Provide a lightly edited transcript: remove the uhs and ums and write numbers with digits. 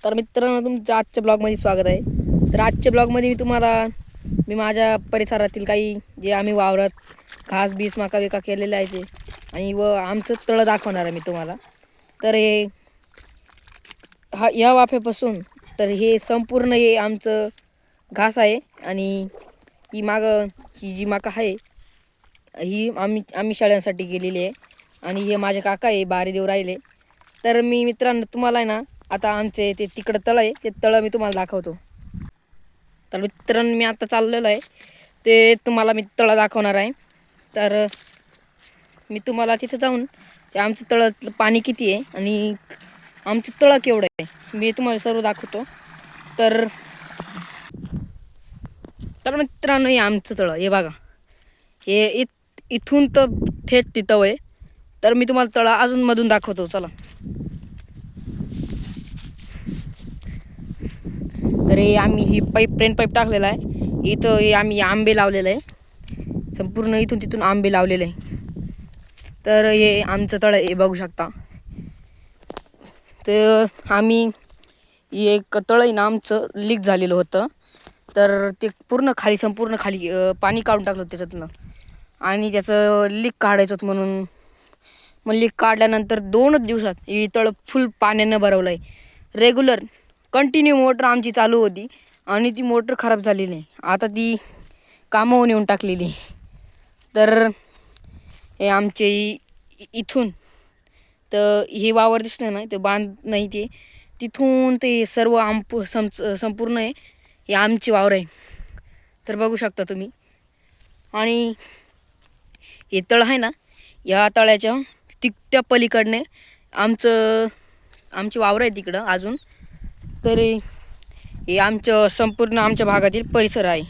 तर मित्रांनो, तुमचं आजच्या ब्लॉगमध्ये स्वागत आहे. तर आजच्या ब्लॉगमध्ये मी माझ्या परिसरातील काही जे आम्ही वावरात घास बीस मका विका केलेले आहे ते आणि आमचं तळं दाखवणार आहे मी तुम्हाला. तर या वाफ्यापासून तर हे संपूर्ण आमचं घास आहे आणि ही जी मका आहे ही आम्ही शाळांसाठी गेलेली आहे आणि हे माझे काका आहे बारी देव राहिले. तर मी मित्रांनो तुम्हाला आहे ना आता आमचे ते तिकडं तळं आहे ते तळं मी तुम्हाला दाखवतो. तर मित्रांनो, मी आता चाललेलो आहे ते तुम्हाला मी तळं दाखवणार आहे. तर मी तुम्हाला तिथं जाऊन ते आमचं तळं पाणी किती आहे आणि आमचं तळं केवढं आहे मी तुम्हाला सर्व दाखवतो. तर तर मित्रांनो, हे आमचं तळं हे बघा, हे इथून तर थेट तिथं आहे. तर मी तुम्हाला तळं अजून मधून दाखवतो, चला. तर आम्ही ही ट्रेन पाईप टाकलेला आहे इथं. आम्ही आंबे लावलेलं आहे, संपूर्ण इथून तिथून आंबे लावलेले आहे. तर हे आमचं तळं हे बघू शकता. तर आम्ही एक तळं आहे ना आमचं लीक झालेलं होतं, तर ते संपूर्ण खाली पाणी काढून टाकलं त्याच्यातनं आणि त्याचं लीक काढायचं होतं म्हणून मग लीक काढल्यानंतर 2च दिवसात हे तळं फुल पाण्यानं भरवलं आहे. रेग्युलर कंटिन्यू मोटर आमची चालू होती आणि ती मोटर खराब झालेली आहे, आता ती कामावून येऊन टाकलेली. तर हे आमचे इथून तर हे वावर दिसतं ना, ते बांध नाही, ते तिथून ते सर्व संपूर्ण आहे हे आमची वावर आहे. तर बघू शकता तुम्ही. आणि हे तळ आहे ना, या तळ्याच्या त्या पलीकडने आमची वावर आहे तिकडं अजून. तर हे संपूर्ण आमच्या भागातील परिसर आहे.